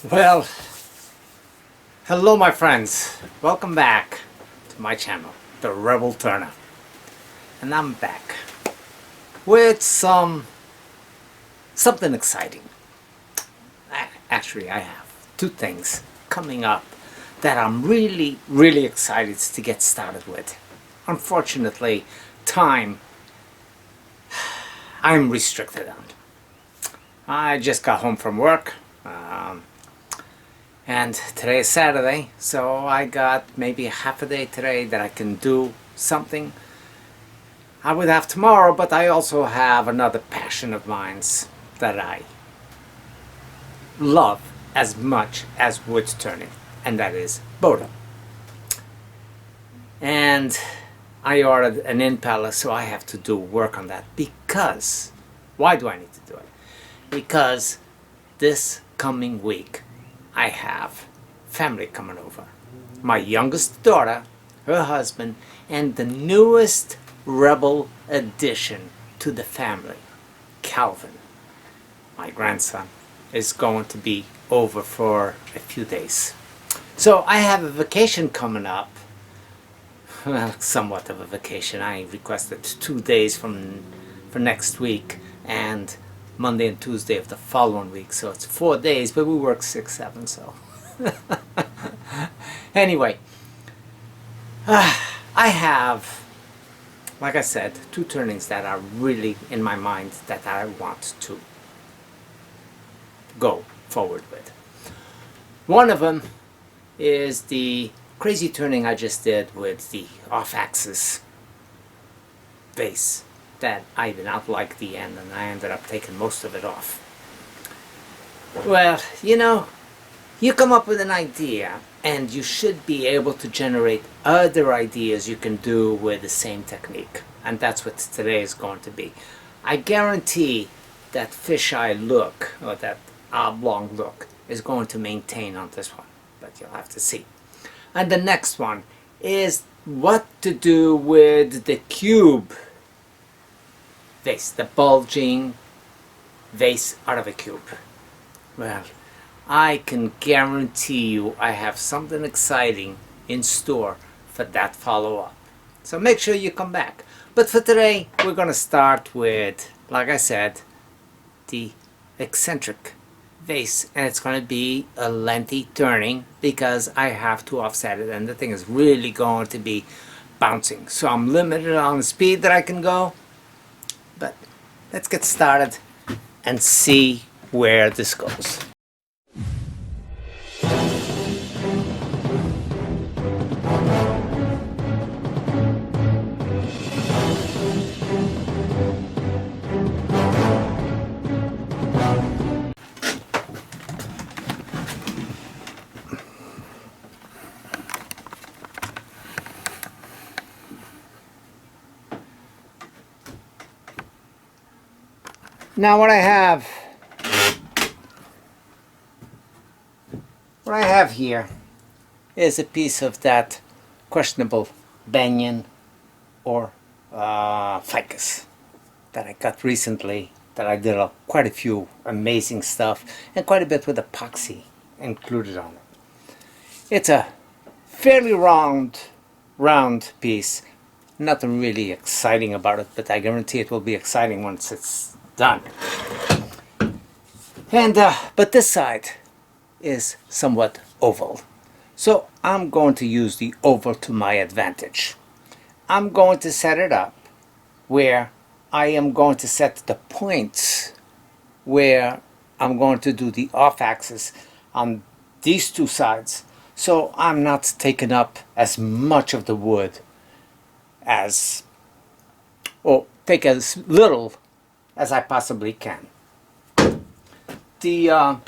Well, hello my friends. Welcome back to my channel, The Rebel Turner. And I'm back with something exciting. Actually, I have two things coming up that I'm really excited to get started with. Unfortunately, time I'm restricted on. I just got home from work. And today is Saturday, so I got maybe a half a day today that I can do something. I would have tomorrow, but I also have another passion of mine that I love as much as wood turning, and that is Boda. And I ordered an impaler, so I have to do work on that because, why do I need to do it? Because this coming week I have family coming over. My youngest daughter, her husband, and the newest rebel addition to the family, Calvin, my grandson, is going to be over for a few days. So I have a vacation coming up. Well, somewhat of a vacation. I requested 2 days for next week and Monday and Tuesday of the following week, so it's 4 days, but we work 6, 7, so anyway, I have, like I said, two turnings that are really in my mind that I want to go forward with. One of them is the crazy turning I just did with the off-axis vase that I did not like the end, and I ended up taking most of it off. Well, you know, you come up with an idea and you should be able to generate other ideas you can do with the same technique, and that's what today is going to be. I guarantee that fisheye look, or that oblong look, is going to maintain on this one, but you'll have to see. And the next one is what to do with the cube vase, the bulging vase out of a cube. Well, I can guarantee you I have something exciting in store for that follow-up. So make sure you come back. But for today, we're going to start with, like I said, the eccentric vase. And it's going to be a lengthy turning because I have to offset it. And the thing is really going to be bouncing. So I'm limited on the speed that I can go. But let's get started and see where this goes. Now what I have here is a piece of that questionable Banyan or ficus that I got recently, that I did quite a few amazing stuff and quite a bit with epoxy included on it. It's a fairly round piece. Nothing really exciting about it, but I guarantee it will be exciting once it's done. And but this side is somewhat oval, so I'm going to use the oval to my advantage. I'm going to set it up where I am going to set the points where I'm going to do the off-axis on these two sides, so I'm not taking up as much of the wood as, or take as little as I possibly can. The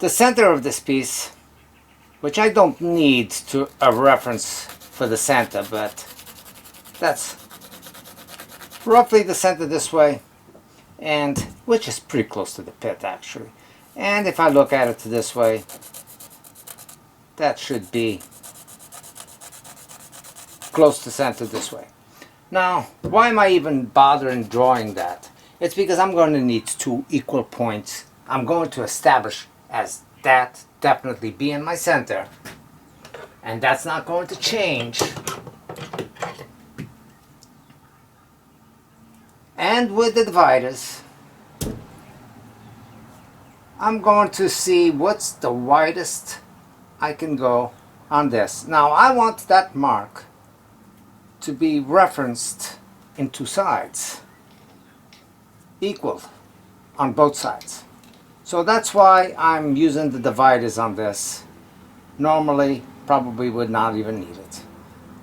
center of this piece, which I don't need a reference for the center, but that's roughly the center this way, and which is pretty close to the pit actually. And if I look at it this way, that should be close to center this way. Now, why am I even bothering drawing that? It's because I'm going to need two equal points. I'm going to establish as that definitely being my center, and that's not going to change. And with the dividers, I'm going to see what's the widest I can go on this. Now I want that mark to be referenced in two sides, equal on both sides. So that's why I'm using the dividers on this. Normally, probably would not even need it.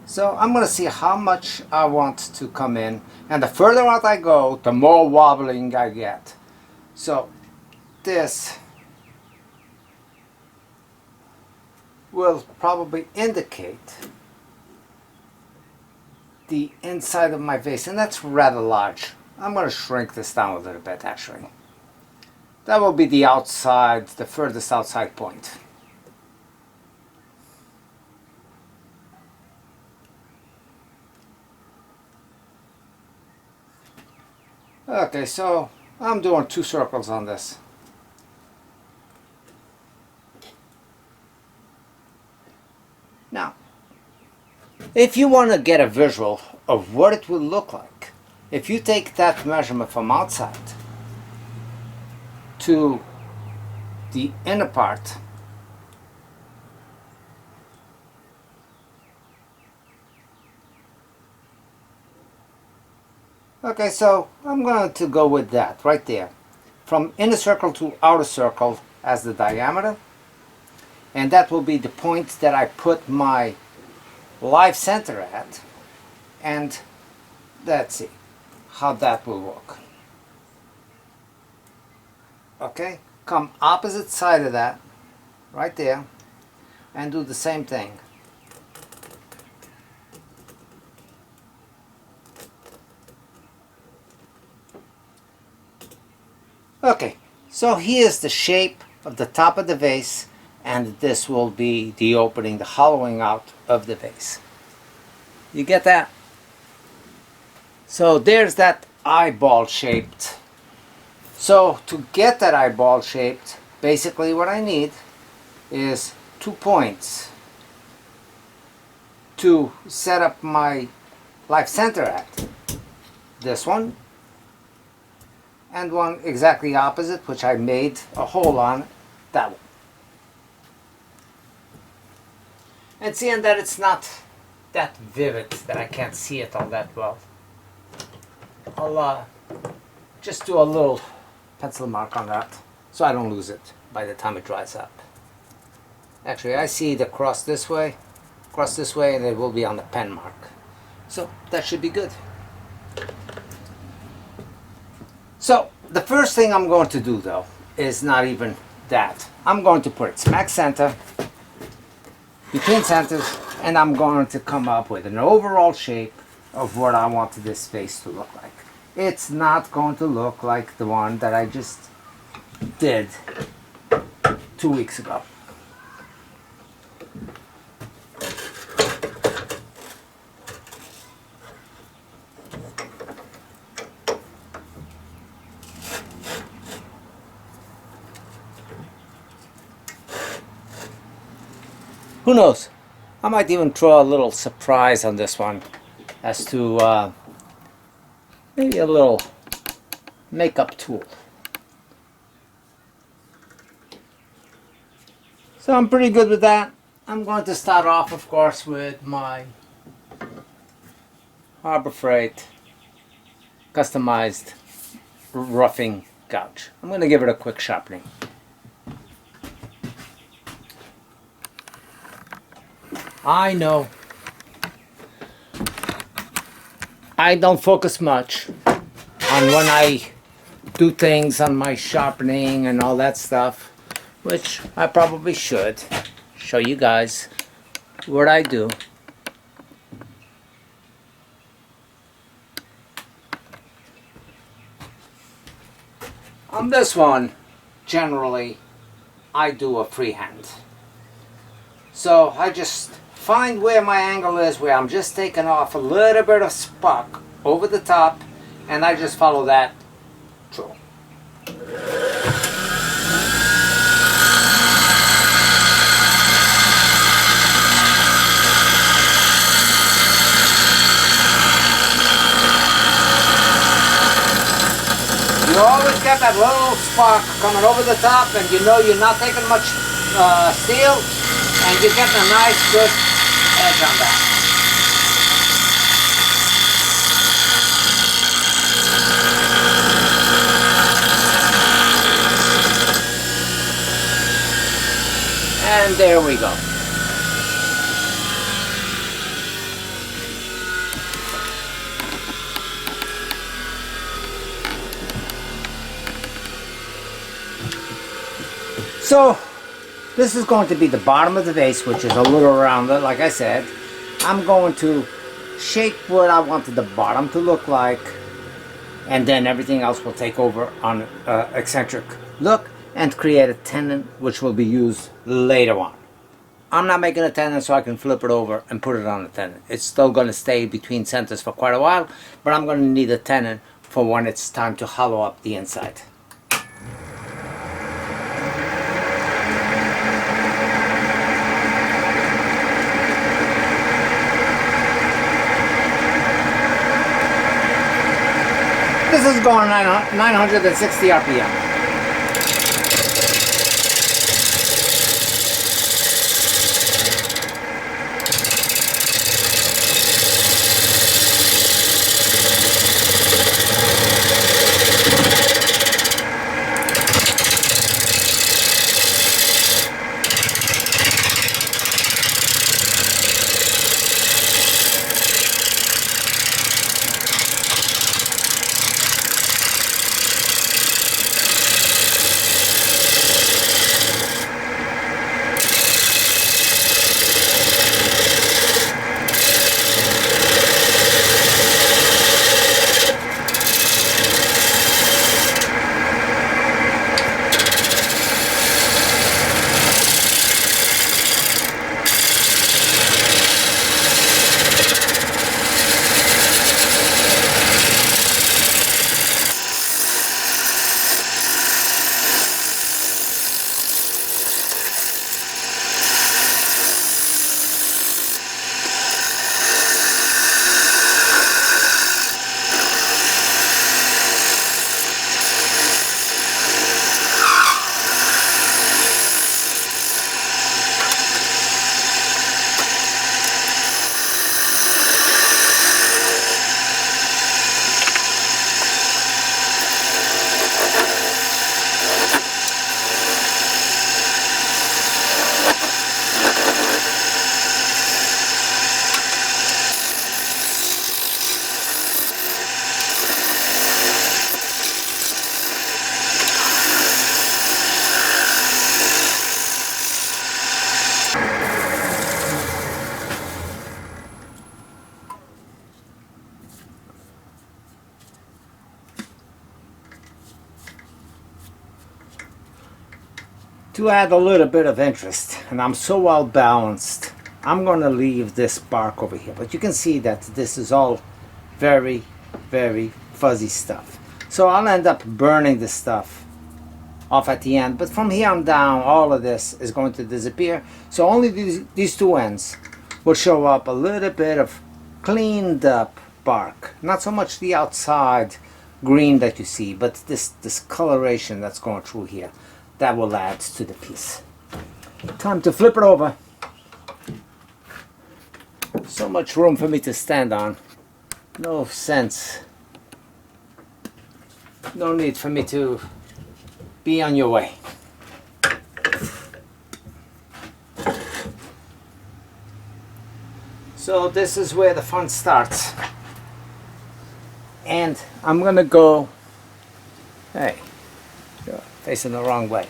So I'm going to see how much I want to come in, and the further out I go, the more wobbling I get. So this will probably indicate the inside of my vase, and that's rather large. I'm going to shrink this down a little bit actually. That will be the outside, the furthest outside point. Okay, so I'm doing 2 circles on this. Now, if you want to get a visual of what it will look like, if you take that measurement from outside to the inner part, okay, so I'm going to go with that right there, from inner circle to outer circle as the diameter, and that will be the point that I put my live center at, and let's see how that will work. Okay, come opposite side of that right there and do the same thing. Okay, so here's the shape of the top of the vase, and this will be the opening, the hollowing out of the vase. You get that? So there's that eyeball shaped. So to get that eyeball shaped, basically what I need is 2 points to set up my live center at. This one, and one exactly opposite, which I made a hole on, that one. And seeing that it's not that vivid, that I can't see it all that well, I'll just do a little pencil mark on that so I don't lose it by the time it dries up. Actually, I see the cross this way, and it will be on the pen mark. So that should be good. So the first thing I'm going to do though is not even that. I'm going to put it smack center, between centers, and I'm going to come up with an overall shape of what I want this vase to look like. It's not going to look like the one that I just did 2 weeks ago. Who knows? I might even throw a little surprise on this one as to maybe a little makeup tool. So I'm pretty good with that. I'm going to start off, of course, with my Harbor Freight customized roughing gouge. I'm going to give it a quick sharpening. I know I don't focus much on when I do things on my sharpening and all that stuff, which I probably should show you guys what I do. On this one, generally, I do a freehand. So I just find where my angle is, where I'm just taking off a little bit of spark over the top, and I just follow that through. You always get that little spark coming over the top, and you know you're not taking much steel, and you get a nice good edge on that. And there we go. So this is going to be the bottom of the vase, which is a little rounded, like I said. I'm going to shape what I wanted the bottom to look like, and then everything else will take over on eccentric look and create a tenon which will be used later on. I'm not making a tenon so I can flip it over and put it on the tenon. It's still going to stay between centers for quite a while, but I'm going to need a tenon for when it's time to hollow up the inside. This is going 960 RPM. To add a little bit of interest, and I'm so well balanced, I'm going to leave this bark over here. But you can see that this is all very, very fuzzy stuff. So I'll end up burning this stuff off at the end. But from here on down, all of this is going to disappear. So only these two ends will show up a little bit of cleaned up bark. Not so much the outside green that you see, but this coloration that's going through here. That will add to the piece. Time to flip it over. So much room for me to stand on. No sense. No need for me to be on your way. So this is where the fun starts. And I'm gonna go, hey, you're facing the wrong way.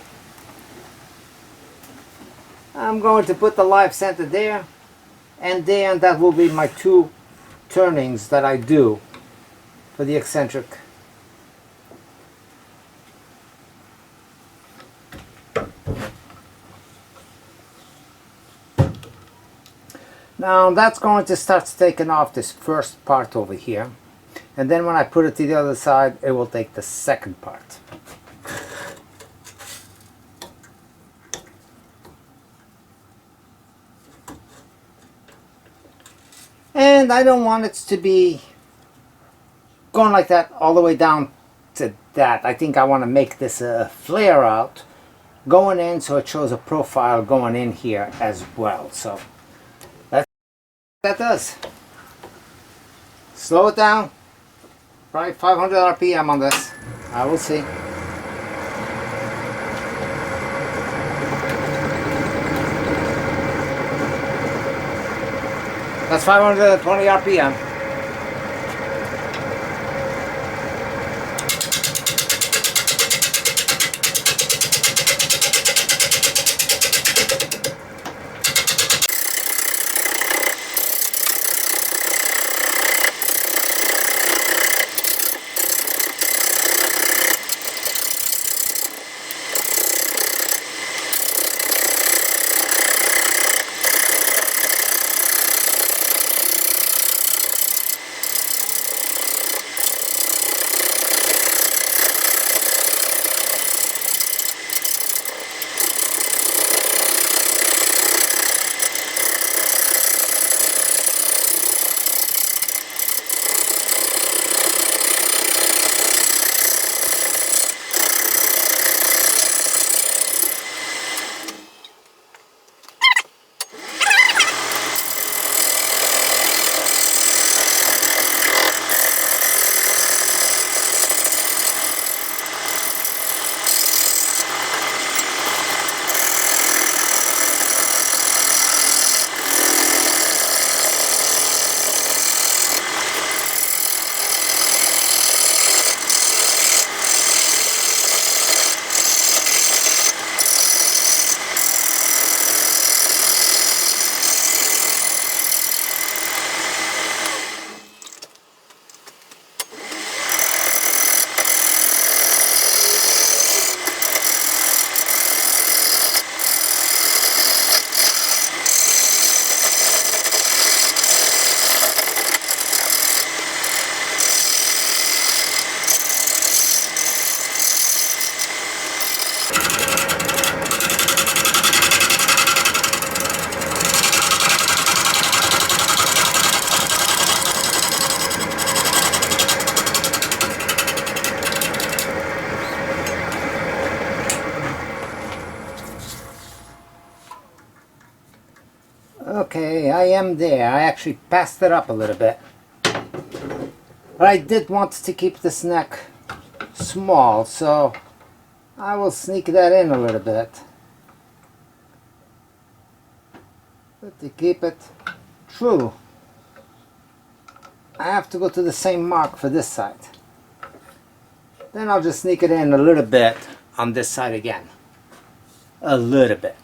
I'm going to put the live center there, and that will be my two turnings that I do for the eccentric. Now that's going to start taking off this first part over here, and then when I put it to the other side, it will take the second part. And I don't want it to be going like that all the way down to that. I think I want to make this a flare out going in, so it shows a profile going in here as well. So that's what that does. Slow it down. Probably 500 RPM on this. I will see. That's 520 RPM. Okay, I am there. I actually passed it up a little bit. But I did want to keep this neck small, so I will sneak that in a little bit. But to keep it true, I have to go to the same mark for this side. Then I'll just sneak it in a little bit on this side again. A little bit.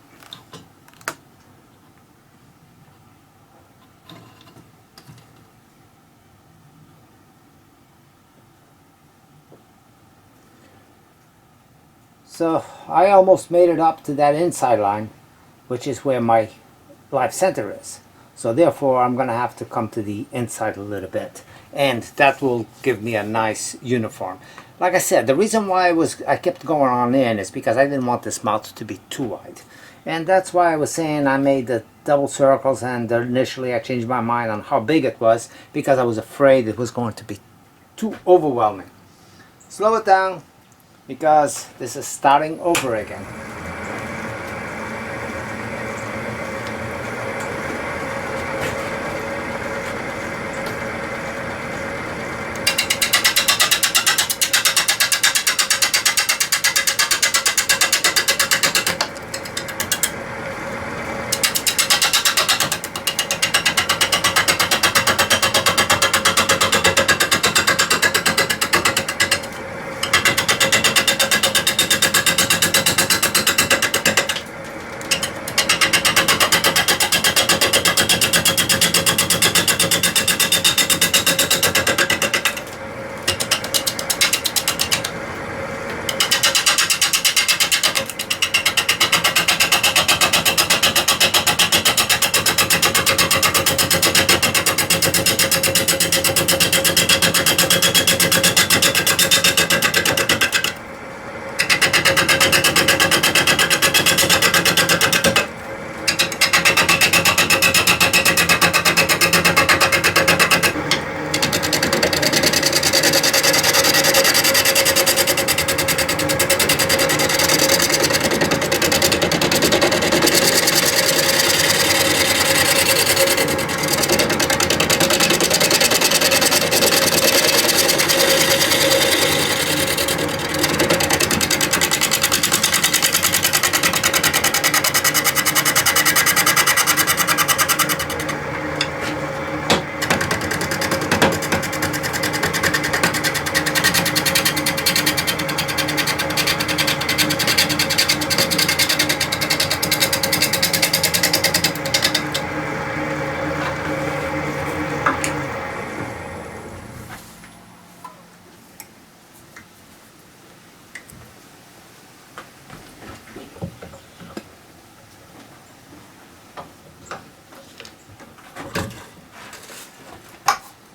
So I almost made it up to that inside line, which is where my live center is. So therefore I'm going to have to come to the inside a little bit, and that will give me a nice uniform. Like I said, the reason why I kept going on in is because I didn't want this mouth to be too wide. And that's why I was saying I made the double circles, and initially I changed my mind on how big it was because I was afraid it was going to be too overwhelming. Slow it down, because this is starting over again.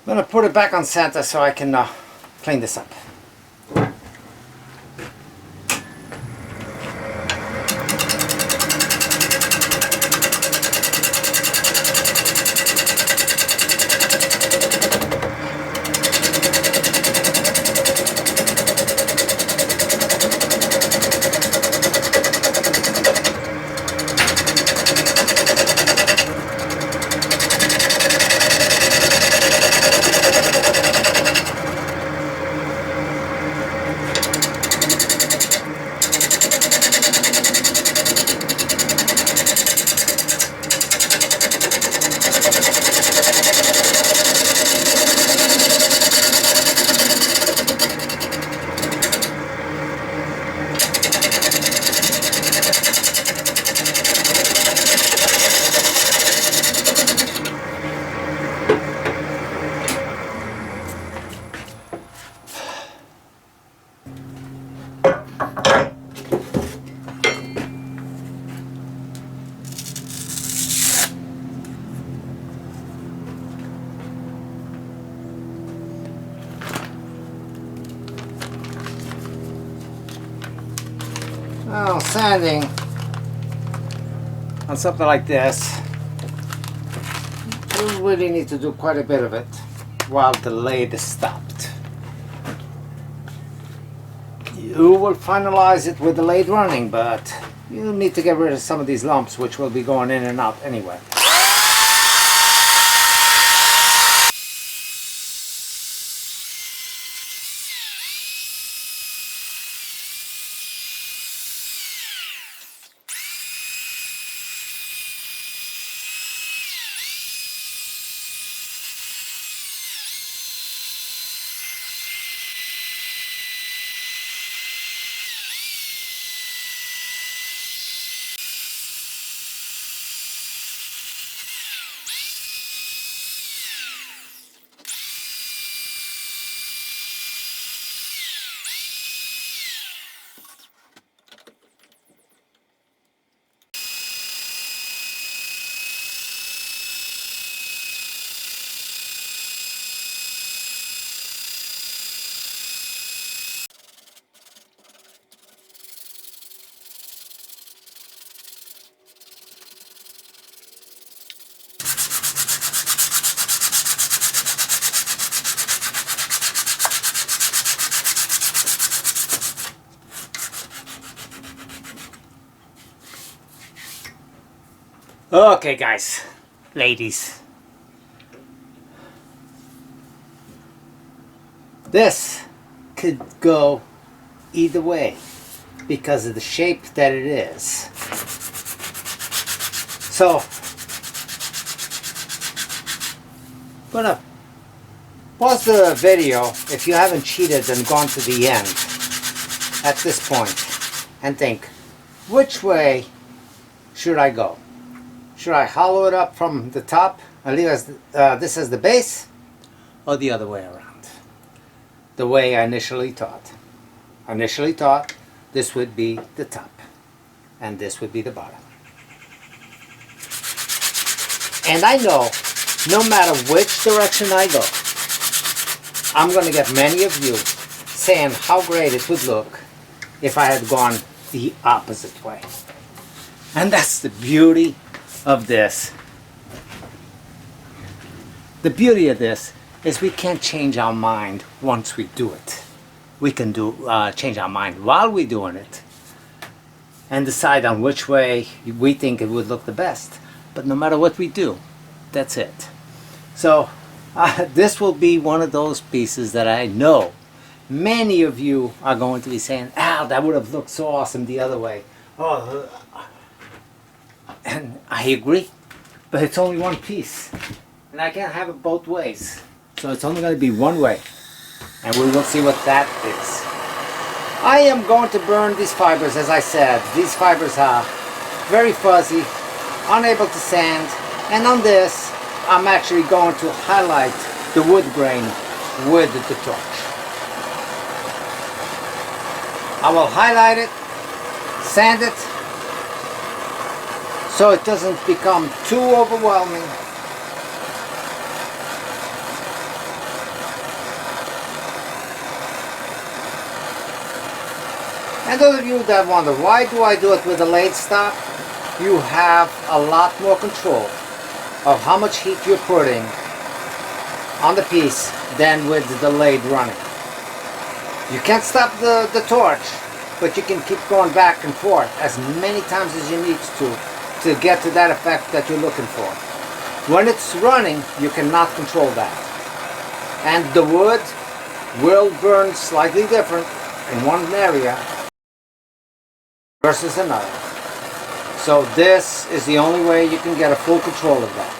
I'm going to put it back on center so I can clean this up. Well, sanding on something like this, you really need to do quite a bit of it while the lathe is stopped. You will finalize it with the lathe running, but you need to get rid of some of these lumps which will be going in and out anyway. Okay guys, ladies, this could go either way because of the shape that it is. So, I'm gonna pause the video if you haven't cheated and gone to the end at this point and think, which way should I go? Should I hollow it up from the top and leave this as the base, or the other way around? The way I initially thought. I initially thought this would be the top and this would be the bottom. And I know no matter which direction I go, I'm going to get many of you saying how great it would look if I had gone the opposite way. And that's the beauty of this. The beauty of this is we can't change our mind once we do it. We can change our mind while we're doing it and decide on which way we think it would look the best. But no matter what we do, that's it. So this will be one of those pieces that I know many of you are going to be saying, "Al, that would have looked so awesome the other way." Oh, and I agree, but it's only one piece, and I can't have it both ways. So it's only going to be one way, and we will see what that is. I am going to burn these fibers, as I said. These fibers are very fuzzy, unable to sand, and on this, I'm actually going to highlight the wood grain with the torch. I will highlight it, sand it, so it doesn't become too overwhelming. And those of you that wonder, why do I do it with the lathe stop? You have a lot more control of how much heat you're putting on the piece than with the lathe running. You can't stop the torch, but you can keep going back and forth as many times as you need to get to that effect that you're looking for. When it's running, you cannot control that. And the wood will burn slightly different in one area versus another. So this is the only way you can get a full control of that.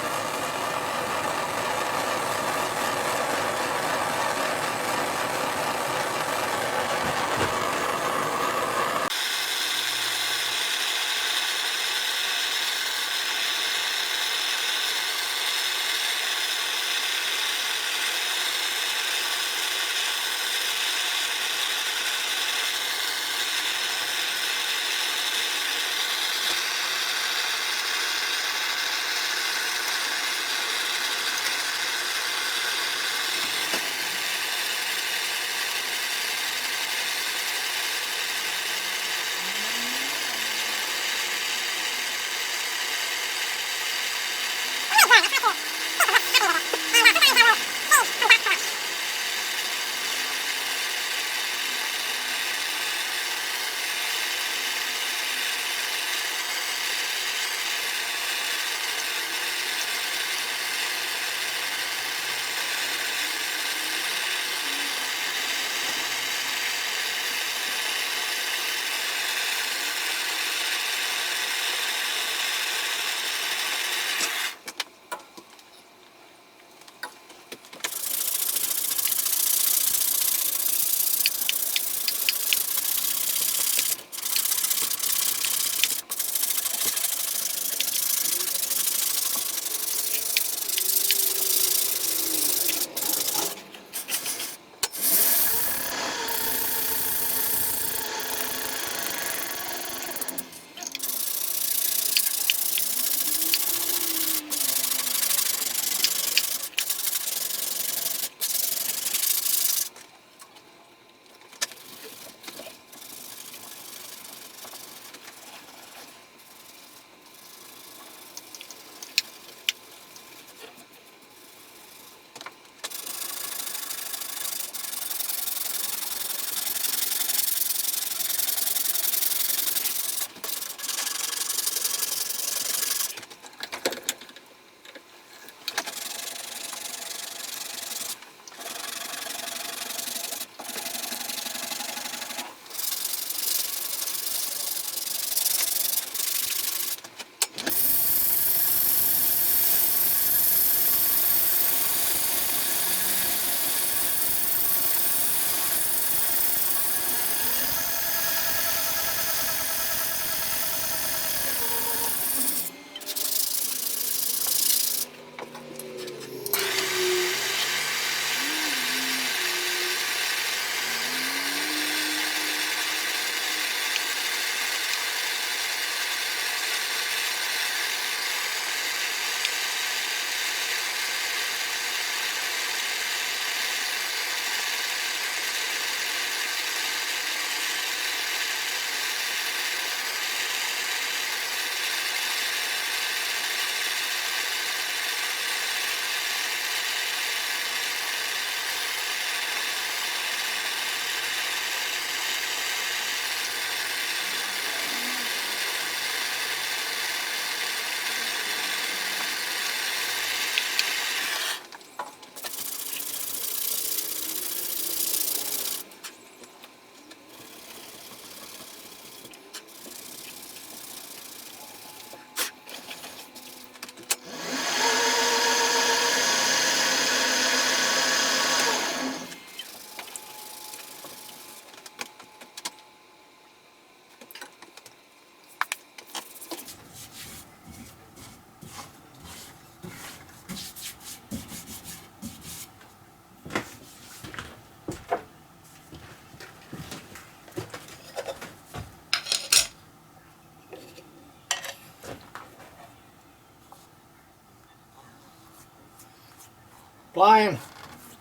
Applying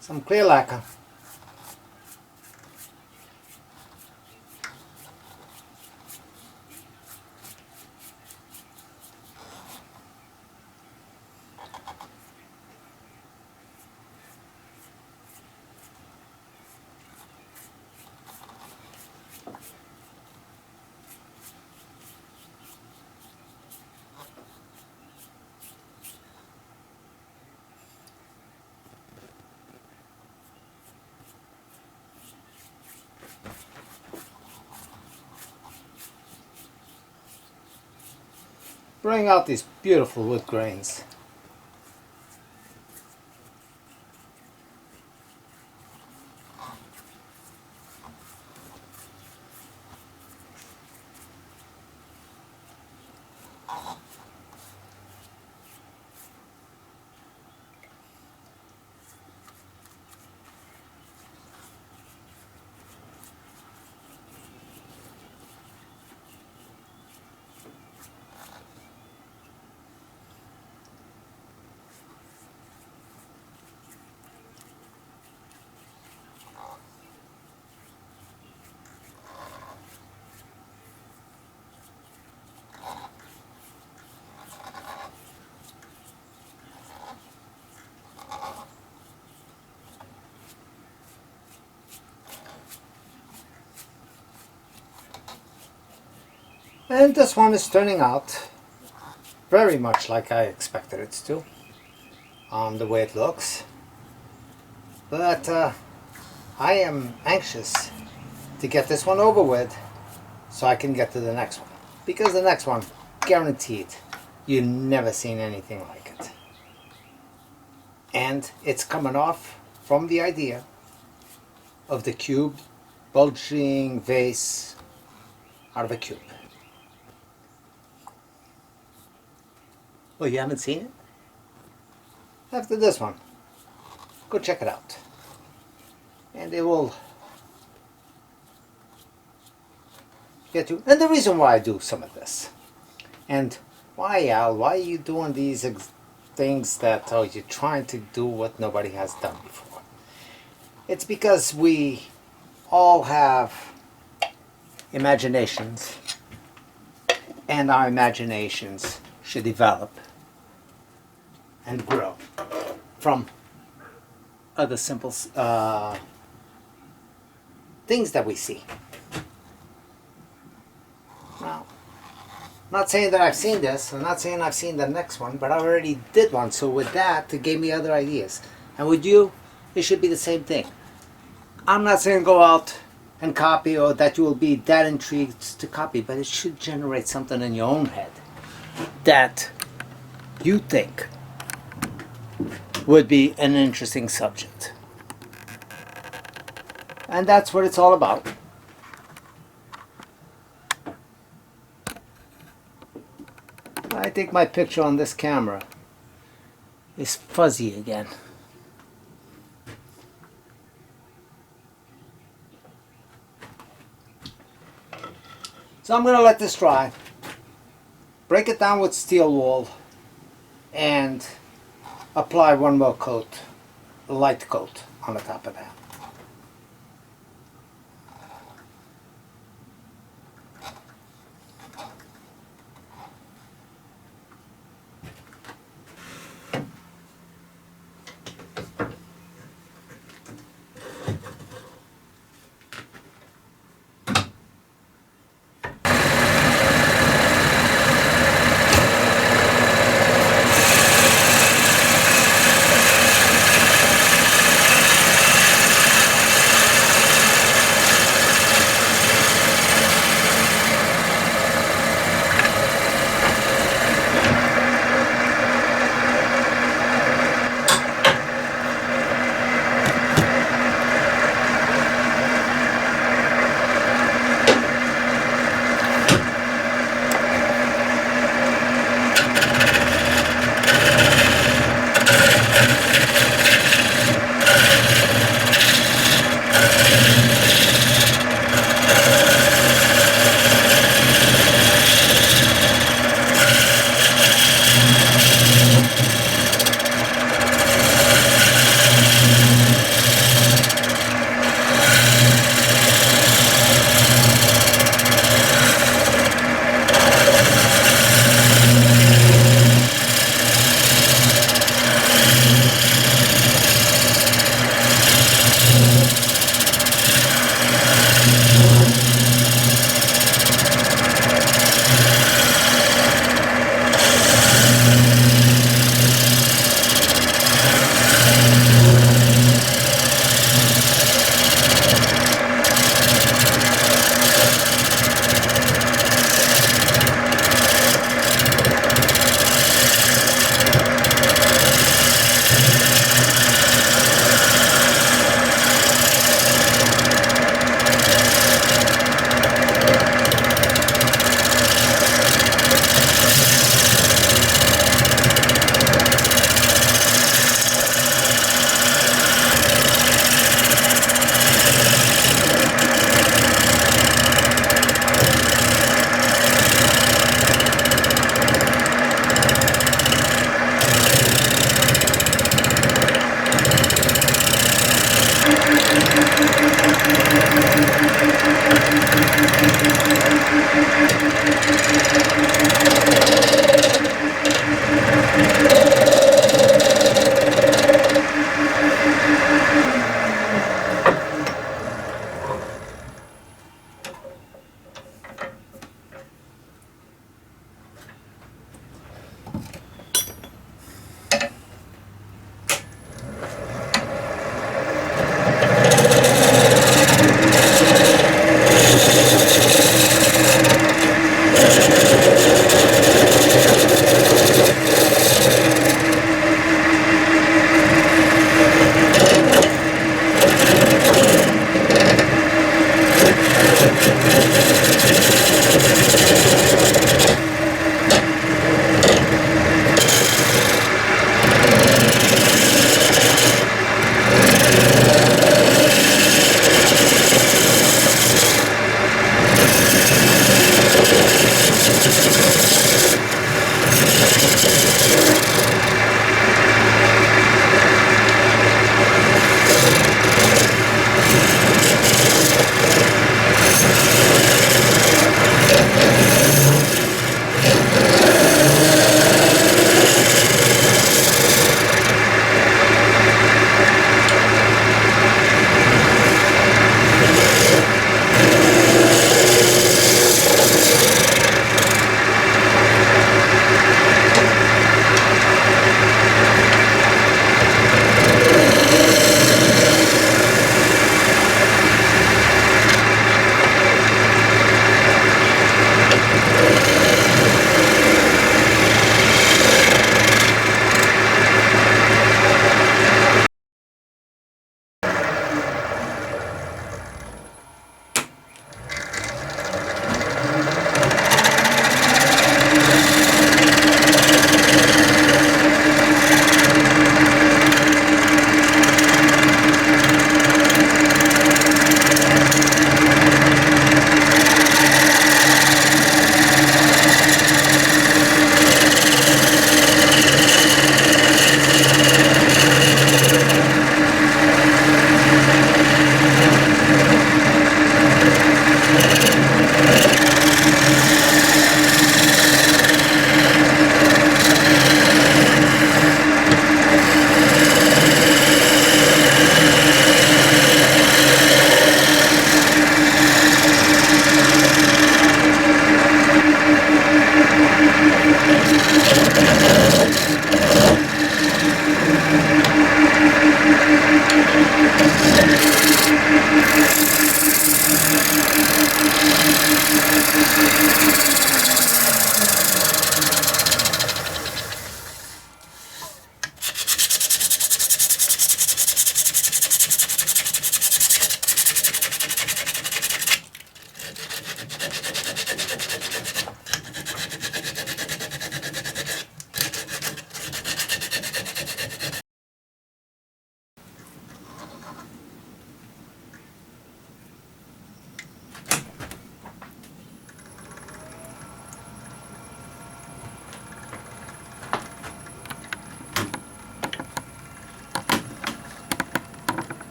some clear lacquer. bring out these beautiful wood grains. And this one is turning out very much like I expected it to, the way it looks. But I am anxious to get this one over with so I can get to the next one. Because the next one, guaranteed, you've never seen anything like it. And it's coming off from the idea of the cube bulging vase out of a cube. Oh, you haven't seen it? After this one, go check it out. And it will get you. And the reason why I do some of this. And why, Al, why are you doing these things that you're trying to do what nobody has done before? It's because we all have imaginations. And our imaginations should develop and grow from other simple things that we see. Now, I'm not saying that I've seen this, I'm not saying I've seen the next one, but I already did one, so with that, it gave me other ideas. And with you, it should be the same thing. I'm not saying go out and copy or that you will be that intrigued to copy, but it should generate something in your own head that you think would be an interesting subject. And that's what it's all about. I think my picture on this camera is fuzzy again. So I'm going to let this dry, break it down with steel wool, and apply one more coat, a light coat on the top of that.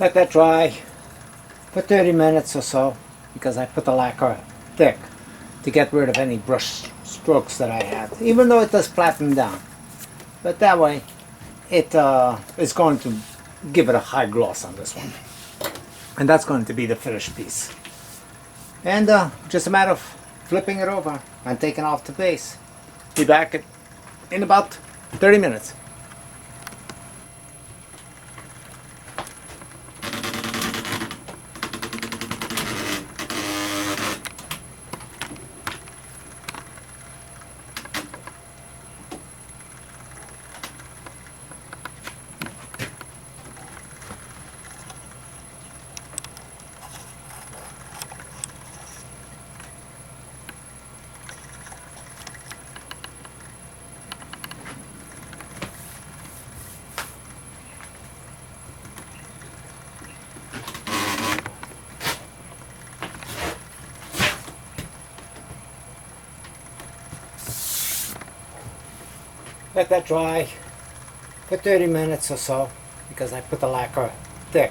Let that dry for 30 minutes or so, because I put the lacquer thick to get rid of any brush strokes that I had, even though it does flatten down. But that way it is going to give it a high gloss on this one. And that's going to be the finished piece. And just a matter of flipping it over and taking off the base. Be back in about 30 minutes. Let that dry for 30 minutes or so, because I put the lacquer thick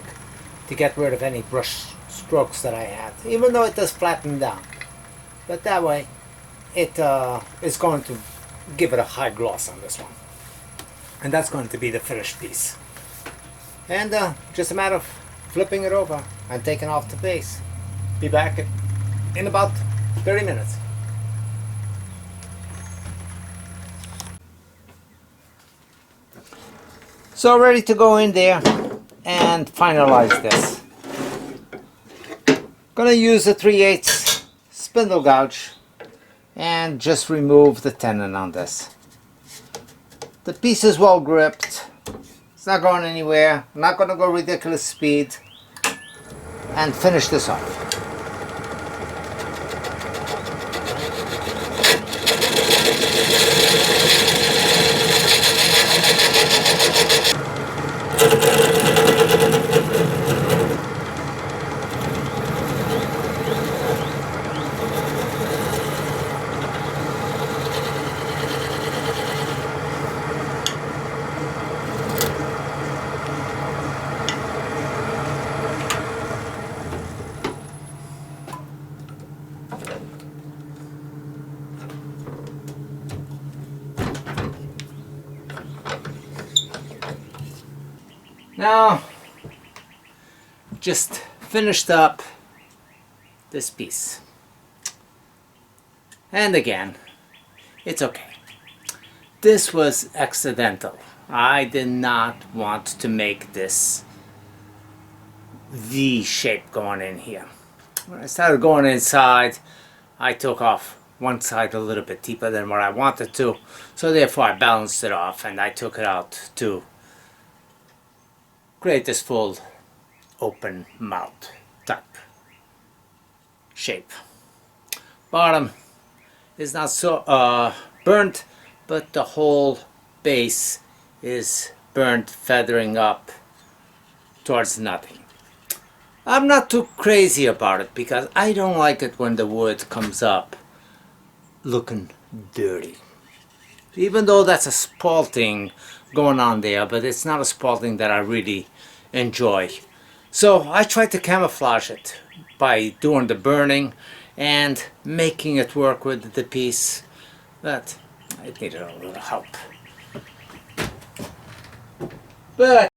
to get rid of any brush strokes that I had, even though it does flatten down. But that way it is going to give it a high gloss on this one. And that's going to be the finished piece. And just a matter of flipping it over and taking off the base. Be back in about 30 minutes. So ready to go in there and finalize this. Gonna use a 3/8 spindle gouge and just remove the tenon on this. The piece is well gripped. It's not going anywhere. I'm not gonna go ridiculous speed. And finish this off. Now, just finished up this piece. And again, it's okay. This was accidental. I did not want to make this V shape going in here. When I started going inside, I took off one side a little bit deeper than what I wanted to, so therefore I balanced it off and I took it out to create this full open mouth type shape. Bottom is not so burnt, but the whole base is burnt, feathering up towards nothing. I'm not too crazy about it because I don't like it when the wood comes up looking dirty. Even though that's a spalting going on there, but it's not a spalting that I really enjoy. So I tried to camouflage it by doing the burning and making it work with the piece, but it needed a little help. But